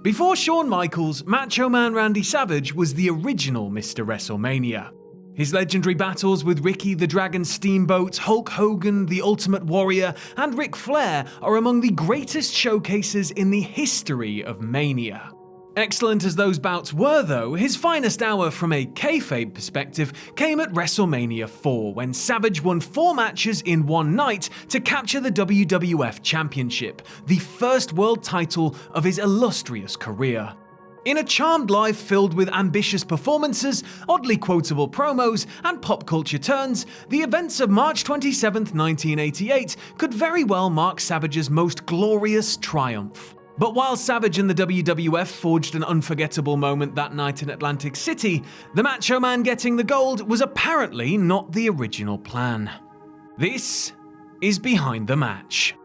Before Shawn Michaels, Macho Man Randy Savage was the original Mr. WrestleMania. His legendary battles with Ricky the Dragon Steamboat, Hulk Hogan, the Ultimate Warrior, and Ric Flair are among the greatest showcases in the history of Mania. Excellent as those bouts were though, his finest hour from a kayfabe perspective came at WrestleMania 4 when Savage won 4 matches in one night to capture the WWF Championship, the first world title of his illustrious career. In a charmed life filled with ambitious performances, oddly quotable promos, and pop culture turns, the events of March 27, 1988 could very well mark Savage's most glorious triumph. But while Savage and the WWF forged an unforgettable moment that night in Atlantic City, the Macho Man getting the gold was apparently not the original plan. This is Behind the Match.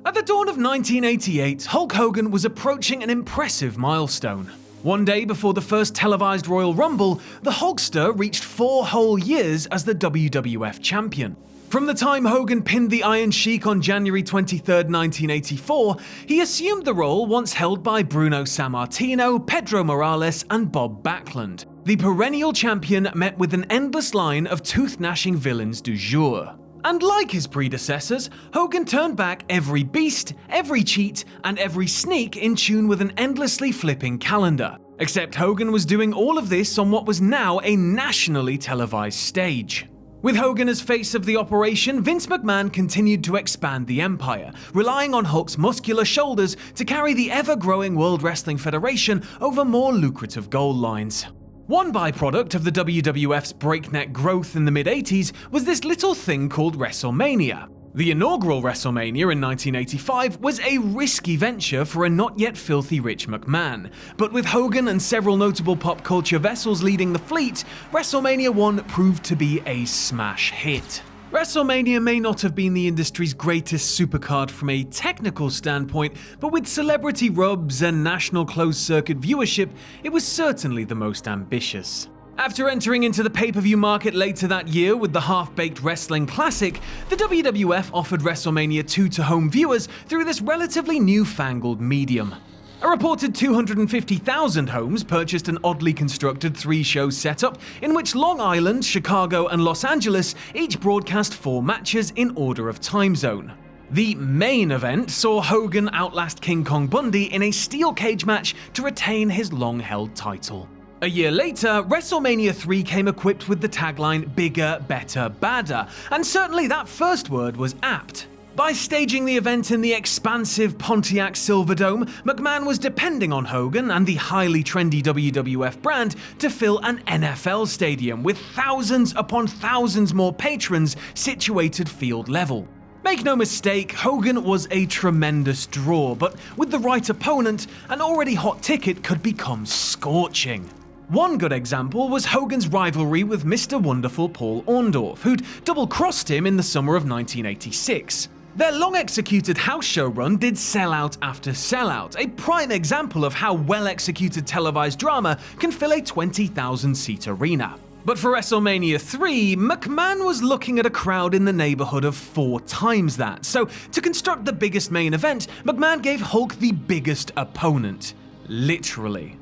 At the dawn of 1988, Hulk Hogan was approaching an impressive milestone. One day before the first televised Royal Rumble, the Hulkster reached 4 whole years as the WWF champion. From the time Hogan pinned the Iron Sheik on January 23, 1984, he assumed the role once held by Bruno Sammartino, Pedro Morales, and Bob Backlund. The perennial champion met with an endless line of tooth-gnashing villains du jour. And like his predecessors, Hogan turned back every beast, every cheat, and every sneak in tune with an endlessly flipping calendar. Except Hogan was doing all of this on what was now a nationally televised stage. With Hogan as face of the operation, Vince McMahon continued to expand the empire, relying on Hulk's muscular shoulders to carry the ever-growing World Wrestling Federation over more lucrative goal lines. One byproduct of the WWF's breakneck growth in the mid-80s was this little thing called WrestleMania. The inaugural WrestleMania in 1985 was a risky venture for a not yet filthy rich McMahon, but with Hogan and several notable pop culture vessels leading the fleet, WrestleMania 1 proved to be a smash hit. WrestleMania may not have been the industry's greatest supercard from a technical standpoint, but with celebrity rubs and national closed-circuit viewership, it was certainly the most ambitious. After entering into the pay-per-view market later that year with the Half-Baked Wrestling Classic, the WWF offered WrestleMania 2 to home viewers through this relatively newfangled medium. A reported 250,000 homes purchased an oddly constructed 3-show setup in which Long Island, Chicago, and Los Angeles each broadcast 4 matches in order of time zone. The main event saw Hogan outlast King Kong Bundy in a steel cage match to retain his long-held title. A year later, WrestleMania 3 came equipped with the tagline "Bigger, Better, Badder," and certainly that first word was apt. By staging the event in the expansive Pontiac Silverdome, McMahon was depending on Hogan and the highly trendy WWF brand to fill an NFL stadium with thousands upon thousands more patrons situated field level. Make no mistake, Hogan was a tremendous draw, but with the right opponent, an already hot ticket could become scorching. One good example was Hogan's rivalry with Mr. Wonderful Paul Orndorff, who'd double-crossed him in the summer of 1986. Their long-executed house show run did sellout after sellout, a prime example of how well-executed televised drama can fill a 20,000-seat arena. But for WrestleMania 3, McMahon was looking at a crowd in the neighborhood of 4 times that, so to construct the biggest main event, McMahon gave Hulk the biggest opponent. Literally.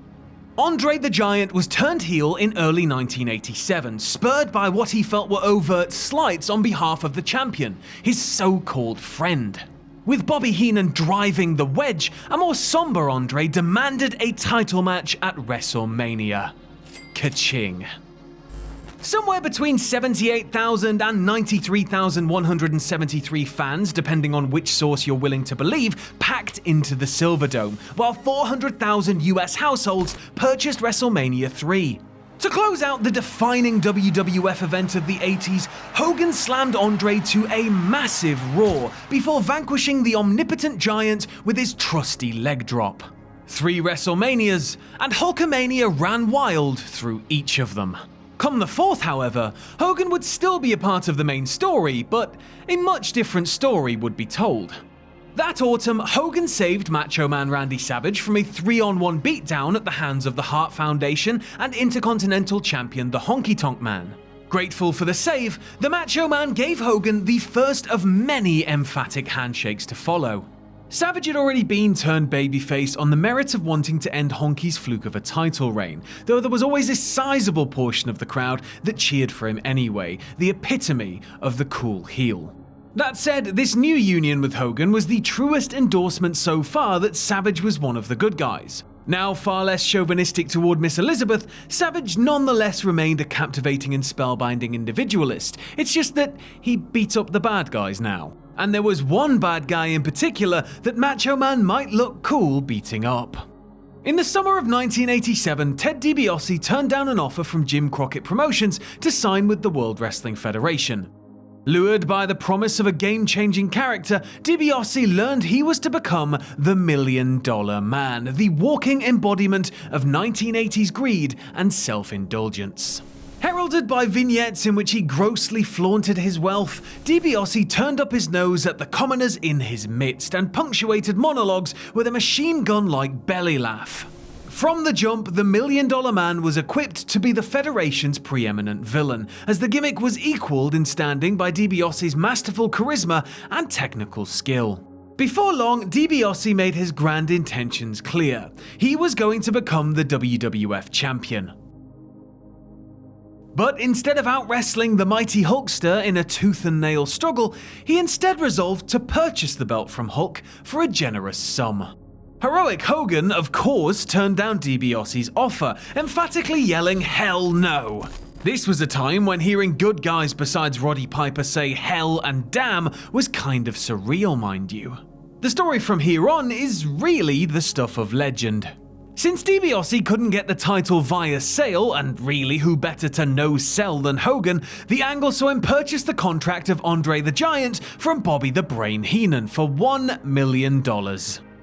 Andre the Giant was turned heel in early 1987, spurred by what he felt were overt slights on behalf of the champion, his so-called friend. With Bobby Heenan driving the wedge, a more somber Andre demanded a title match at WrestleMania. Ka-ching. Somewhere between 78,000 and 93,173 fans, depending on which source you're willing to believe, packed into the Silverdome, while 400,000 US households purchased WrestleMania 3. To close out the defining WWF event of the 80s, Hogan slammed Andre to a massive roar before vanquishing the omnipotent giant with his trusty leg drop. 3 WrestleManias, and Hulkamania ran wild through each of them. Come the 4th, however, Hogan would still be a part of the main story, but a much different story would be told. That autumn, Hogan saved Macho Man Randy Savage from a 3-on-1 beatdown at the hands of the Hart Foundation and Intercontinental Champion the Honky Tonk Man. Grateful for the save, the Macho Man gave Hogan the first of many emphatic handshakes to follow. Savage had already been turned babyface on the merit of wanting to end Honky's fluke of a title reign, though there was always a sizable portion of the crowd that cheered for him anyway, the epitome of the cool heel. That said, this new union with Hogan was the truest endorsement so far that Savage was one of the good guys. Now far less chauvinistic toward Miss Elizabeth, Savage nonetheless remained a captivating and spellbinding individualist. It's just that he beat up the bad guys now. And there was one bad guy in particular that Macho Man might look cool beating up. In the summer of 1987, Ted Dibiase turned down an offer from Jim Crockett Promotions to sign with the World Wrestling Federation. Lured by the promise of a game-changing character, Dibiase learned he was to become the $1 Million Man, the walking embodiment of 1980s greed and self-indulgence. Heralded by vignettes in which he grossly flaunted his wealth, Dibiase turned up his nose at the commoners in his midst and punctuated monologues with a machine gun-like belly laugh. From the jump, the $1 Million Man was equipped to be the Federation's preeminent villain, as the gimmick was equaled in standing by Dibiase's masterful charisma and technical skill. Before long, Dibiase made his grand intentions clear. He was going to become the WWF champion. But instead of out-wrestling the mighty Hulkster in a tooth-and-nail struggle, he instead resolved to purchase the belt from Hulk for a generous sum. Heroic Hogan, of course, turned down Dibiase's offer, emphatically yelling "Hell no!" This was a time when hearing good guys besides Roddy Piper say "hell" and "damn" was kind of surreal, mind you. The story from here on is really the stuff of legend. Since Dibiase couldn't get the title via sale, and really who better to no-sell than Hogan, the angle saw him purchase the contract of Andre the Giant from Bobby the Brain Heenan for $1 million.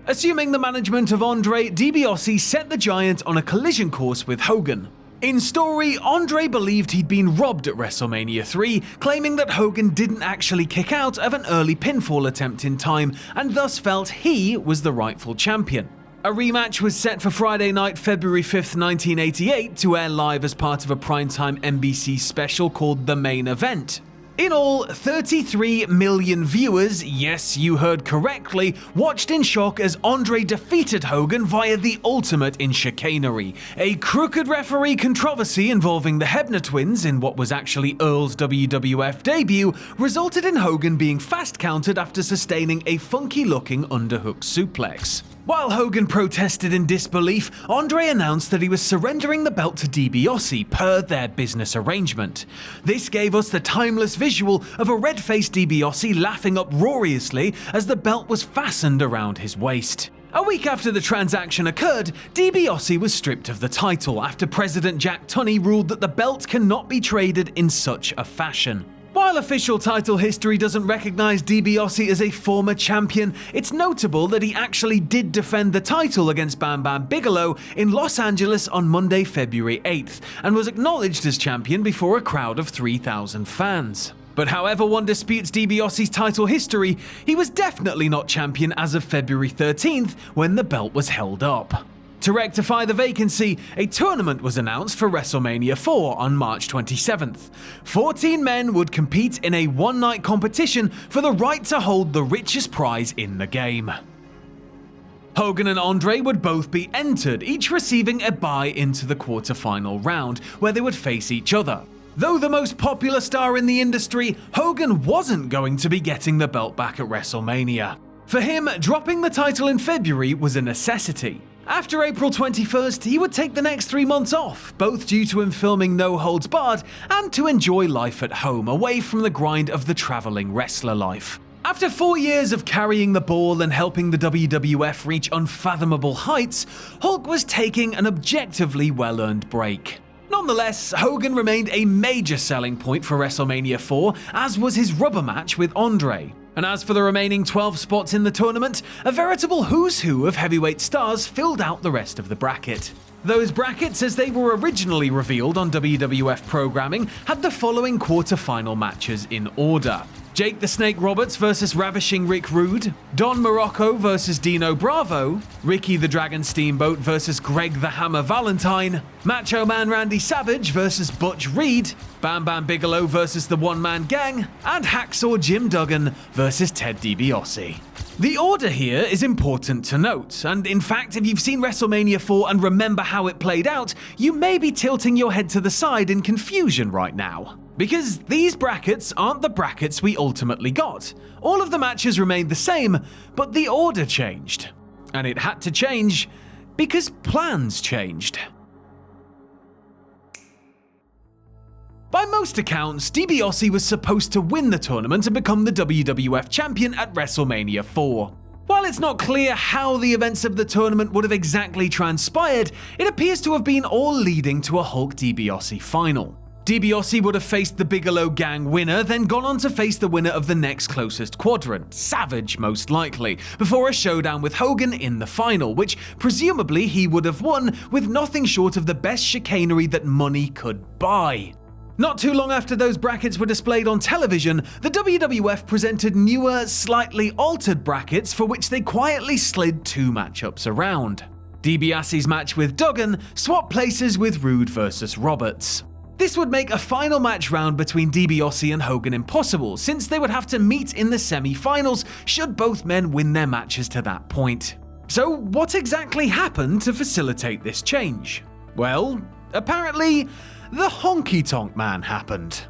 Assuming the management of Andre, Dibiase set the Giant on a collision course with Hogan. In story, Andre believed he'd been robbed at WrestleMania 3, claiming that Hogan didn't actually kick out of an early pinfall attempt in time, and thus felt he was the rightful champion. A rematch was set for Friday night, February 5th, 1988, to air live as part of a primetime NBC special called The Main Event. In all, 33 million viewers, yes, you heard correctly, watched in shock as Andre defeated Hogan via the ultimate in chicanery. A crooked referee controversy involving the Hebner twins in what was actually Earl's WWF debut resulted in Hogan being fast countered after sustaining a funky-looking underhook suplex. While Hogan protested in disbelief, Andre announced that he was surrendering the belt to Dibiase per their business arrangement. This gave us the timeless visual of a red-faced Dibiase laughing uproariously as the belt was fastened around his waist. A week after the transaction occurred, Dibiase was stripped of the title after President Jack Tunney ruled that the belt cannot be traded in such a fashion. While official title history doesn't recognize Dibiase as a former champion, it's notable that he actually did defend the title against Bam Bam Bigelow in Los Angeles on Monday, February 8th, and was acknowledged as champion before a crowd of 3,000 fans. But however one disputes Dibiase's title history, he was definitely not champion as of February 13th when the belt was held up. To rectify the vacancy, a tournament was announced for WrestleMania 4 on March 27th. 14 men would compete in a one-night competition for the right to hold the richest prize in the game. Hogan and Andre would both be entered, each receiving a bye into the quarterfinal round, where they would face each other. Though the most popular star in the industry, Hogan wasn't going to be getting the belt back at WrestleMania. For him, dropping the title in February was a necessity. After April 21st, he would take the next 3 months off, both due to him filming No Holds Barred and to enjoy life at home, away from the grind of the traveling wrestler life. After 4 years of carrying the ball and helping the WWF reach unfathomable heights, Hulk was taking an objectively well-earned break. Nonetheless, Hogan remained a major selling point for WrestleMania 4, as was his rubber match with Andre. And as for the remaining 12 spots in the tournament, a veritable who's who of heavyweight stars filled out the rest of the bracket. Those brackets, as they were originally revealed on WWF programming, had the following quarter-final matches in order. Jake the Snake Roberts vs Ravishing Rick Rude, Don Morocco vs Dino Bravo, Ricky the Dragon Steamboat vs Greg the Hammer Valentine, Macho Man Randy Savage vs Butch Reed, Bam Bam Bigelow vs the One Man Gang, and Hacksaw Jim Duggan vs Ted DiBiase. The order here is important to note, and in fact, if you've seen WrestleMania 4 and remember how it played out, you may be tilting your head to the side in confusion right now. Because these brackets aren't the brackets we ultimately got. All of the matches remained the same, but the order changed. And it had to change because plans changed. By most accounts, DiBiase was supposed to win the tournament and become the WWF champion at WrestleMania 4. While it's not clear how the events of the tournament would have exactly transpired, it appears to have been all leading to a Hulk DiBiase final. DiBiase would have faced the Bigelow Gang winner, then gone on to face the winner of the next closest quadrant, Savage most likely, before a showdown with Hogan in the final, which presumably he would have won with nothing short of the best chicanery that money could buy. Not too long after those brackets were displayed on television, the WWF presented newer, slightly altered brackets for which they quietly slid two matchups around. DiBiase's match with Duggan swapped places with Rude vs Roberts. This would make a final match round between DiBiase and Hogan impossible, since they would have to meet in the semi-finals should both men win their matches to that point. So what exactly happened to facilitate this change? Well, apparently, the Honky Tonk Man happened.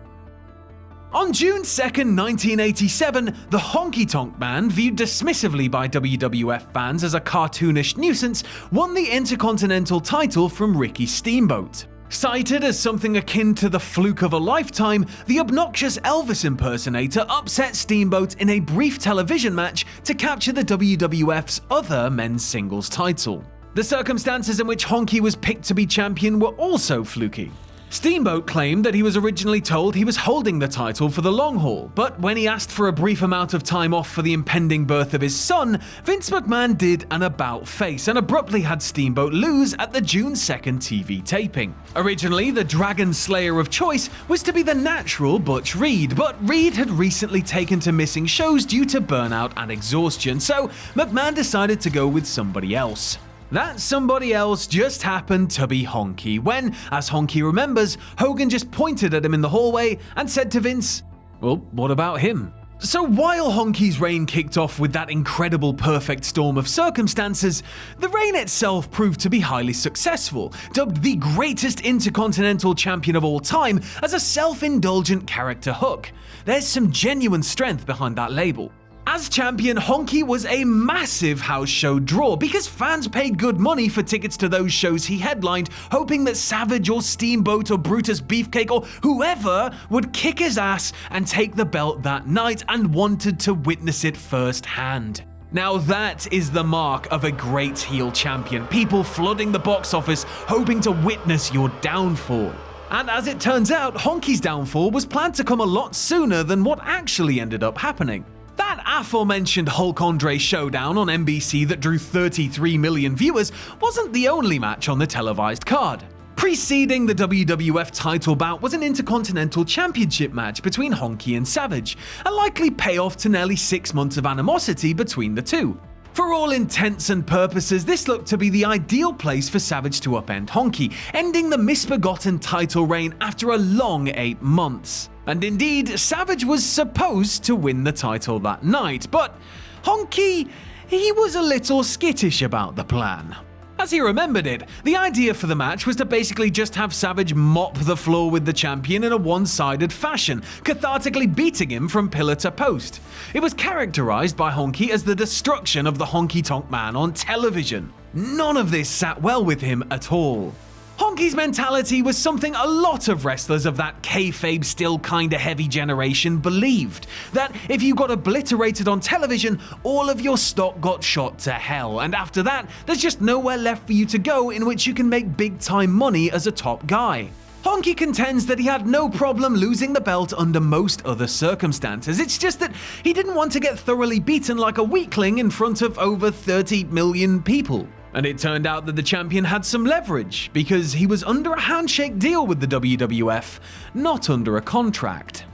On June 2nd, 1987, the Honky Tonk Man, viewed dismissively by WWF fans as a cartoonish nuisance, won the Intercontinental title from Ricky Steamboat. Cited as something akin to the fluke of a lifetime, the obnoxious Elvis impersonator upset Steamboat in a brief television match to capture the WWF's other men's singles title. The circumstances in which Honky was picked to be champion were also fluky. Steamboat claimed that he was originally told he was holding the title for the long haul, but when he asked for a brief amount of time off for the impending birth of his son, Vince McMahon did an about-face and abruptly had Steamboat lose at the June 2nd TV taping. Originally, the Dragon Slayer of choice was to be the natural Butch Reed, but Reed had recently taken to missing shows due to burnout and exhaustion, so McMahon decided to go with somebody else. That somebody else just happened to be Honky when, as Honky remembers, Hogan just pointed at him in the hallway and said to Vince, "Well, what about him?" So while Honky's reign kicked off with that incredible perfect storm of circumstances, the reign itself proved to be highly successful, dubbed the greatest Intercontinental Champion of all time as a self-indulgent character hook. There's some genuine strength behind that label. As champion, Honky was a massive house show draw because fans paid good money for tickets to those shows he headlined, hoping that Savage or Steamboat or Brutus Beefcake or whoever would kick his ass and take the belt that night, and wanted to witness it firsthand. Now that is the mark of a great heel champion, people flooding the box office hoping to witness your downfall. And as it turns out, Honky's downfall was planned to come a lot sooner than what actually ended up happening. That aforementioned Hulk-Andre showdown on NBC that drew 33 million viewers wasn't the only match on the televised card. Preceding the WWF title bout was an Intercontinental Championship match between Honky and Savage, a likely payoff to nearly 6 months of animosity between the two. For all intents and purposes, this looked to be the ideal place for Savage to upend Honky, ending the misbegotten title reign after a long 8 months. And indeed, Savage was supposed to win the title that night, but Honky, he was a little skittish about the plan. As he remembered it, the idea for the match was to basically just have Savage mop the floor with the champion in a one-sided fashion, cathartically beating him from pillar to post. It was characterized by Honky as the destruction of the Honky Tonk Man on television. None of this sat well with him at all. Honky's mentality was something a lot of wrestlers of that kayfabe still kinda heavy generation believed. That if you got obliterated on television, all of your stock got shot to hell, and after that, there's just nowhere left for you to go in which you can make big time money as a top guy. Honky contends that he had no problem losing the belt under most other circumstances, it's just that he didn't want to get thoroughly beaten like a weakling in front of over 30 million people. And it turned out that the champion had some leverage, because he was under a handshake deal with the WWF, not under a contract.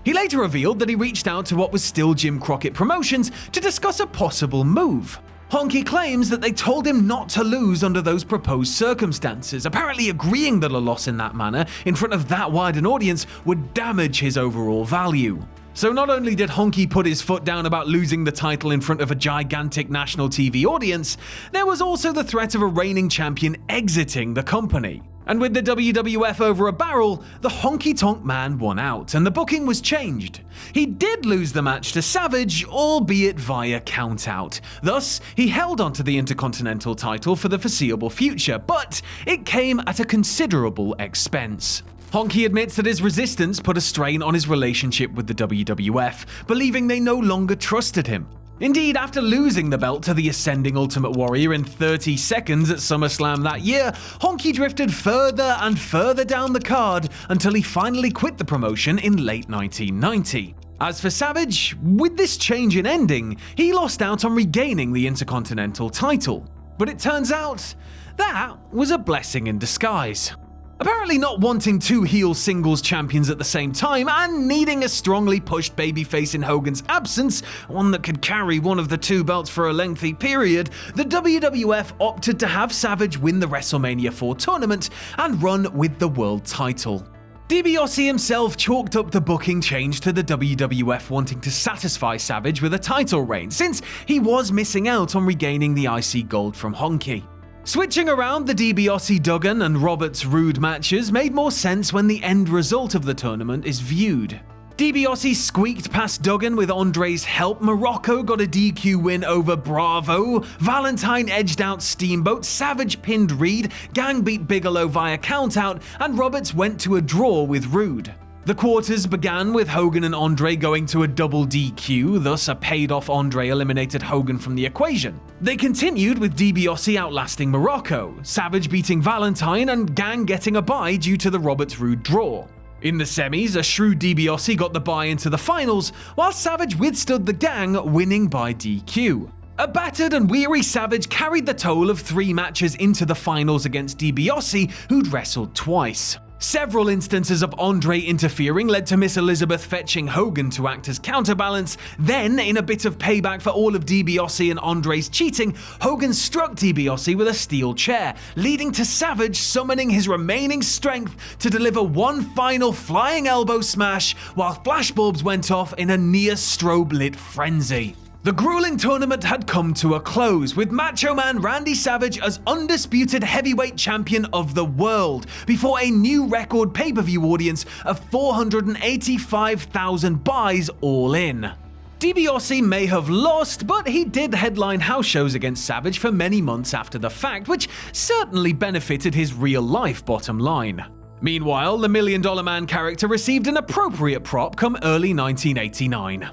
He later revealed that he reached out to what was still Jim Crockett Promotions to discuss a possible move. Honky claims that they told him not to lose under those proposed circumstances, apparently agreeing that a loss in that manner, in front of that wide an audience, would damage his overall value. So not only did Honky put his foot down about losing the title in front of a gigantic national TV audience, there was also the threat of a reigning champion exiting the company. And with the WWF over a barrel, the Honky Tonk Man won out, and the booking was changed. He did lose the match to Savage, albeit via countout. Thus, he held onto the Intercontinental title for the foreseeable future, but it came at a considerable expense. Honky admits that his resistance put a strain on his relationship with the WWF, believing they no longer trusted him. Indeed, after losing the belt to the ascending Ultimate Warrior in 30 seconds at SummerSlam that year, Honky drifted further and further down the card until he finally quit the promotion in late 1990. As for Savage, with this change in ending, he lost out on regaining the Intercontinental title. But it turns out, that was a blessing in disguise. Apparently not wanting two heel singles champions at the same time, and needing a strongly pushed babyface in Hogan's absence, one that could carry one of the two belts for a lengthy period, the WWF opted to have Savage win the WrestleMania 4 tournament and run with the world title. Dibiase himself chalked up the booking change to the WWF wanting to satisfy Savage with a title reign, since he was missing out on regaining the IC gold from Honky. Switching around the Dibiase Duggan and Roberts Rude matches made more sense when the end result of the tournament is viewed. Dibiase squeaked past Duggan with Andre's help, Morocco got a DQ win over Bravo, Valentine edged out Steamboat, Savage pinned Reed, Gang beat Bigelow via countout, and Roberts went to a draw with Rude. The quarters began with Hogan and Andre going to a double DQ, thus a paid-off Andre eliminated Hogan from the equation. They continued with Dibiase outlasting Morocco, Savage beating Valentine, and Gang getting a bye due to the Roberts-Rude draw. In the semis, a shrewd Dibiase got the bye into the finals, while Savage withstood the Gang, winning by DQ. A battered and weary Savage carried the toll of 3 matches into the finals against Dibiase, who'd wrestled twice. Several instances of Andre interfering led to Miss Elizabeth fetching Hogan to act as counterbalance. Then, in a bit of payback for all of Dibiase and Andre's cheating, Hogan struck Dibiase with a steel chair, leading to Savage summoning his remaining strength to deliver one final flying elbow smash while flashbulbs went off in a near strobe-lit frenzy. The grueling tournament had come to a close, with Macho Man Randy Savage as undisputed heavyweight champion of the world, before a new record pay-per-view audience of 485,000 buys all in. Dibiase may have lost, but he did headline house shows against Savage for many months after the fact, which certainly benefited his real-life bottom line. Meanwhile, the $1 Million Man character received an appropriate prop come early 1989.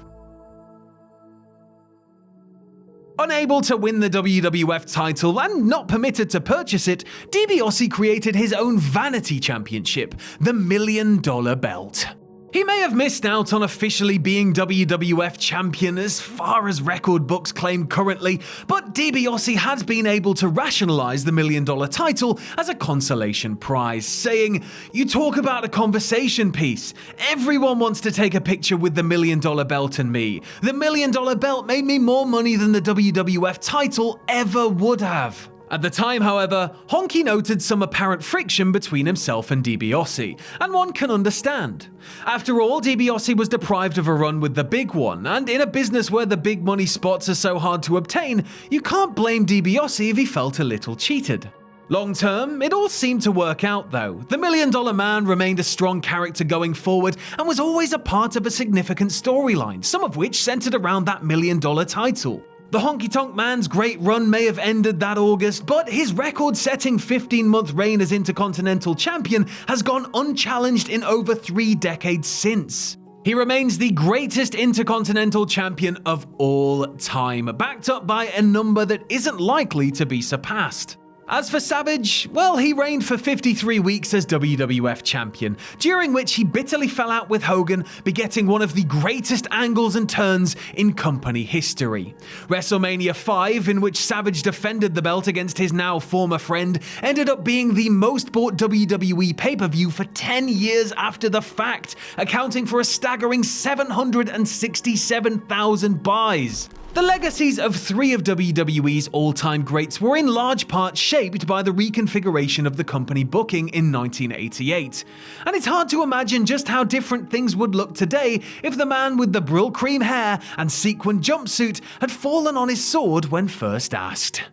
Unable to win the WWF title and not permitted to purchase it, Dibiase created his own vanity championship, the $1 Million Belt. He may have missed out on officially being WWF champion as far as record books claim currently, but Dibiase has been able to rationalize the $1 Million title as a consolation prize, saying, "You talk about a conversation piece. Everyone wants to take a picture with the $1 Million Belt and me. The $1 Million Belt made me more money than the WWF title ever would have." At the time, however, Honky noted some apparent friction between himself and Dibiase, and one can understand. After all, Dibiase was deprived of a run with the big one, and in a business where the big money spots are so hard to obtain, you can't blame Dibiase if he felt a little cheated. Long term, it all seemed to work out though. The $1 Million Man remained a strong character going forward and was always a part of a significant storyline, some of which centered around that $1 Million title. The Honky Tonk Man's great run may have ended that August, but his record-setting 15-month reign as Intercontinental Champion has gone unchallenged in over 3 decades since. He remains the greatest Intercontinental Champion of all time, backed up by a number that isn't likely to be surpassed. As for Savage, well, he reigned for 53 weeks as WWF champion, during which he bitterly fell out with Hogan, begetting one of the greatest angles and turns in company history. WrestleMania 5, in which Savage defended the belt against his now former friend, ended up being the most bought WWE pay-per-view for 10 years after the fact, accounting for a staggering 767,000 buys. The legacies of three of WWE's all-time greats were in large part shaped by the reconfiguration of the company booking in 1988. And it's hard to imagine just how different things would look today if the man with the Brill cream hair and sequin jumpsuit had fallen on his sword when first asked.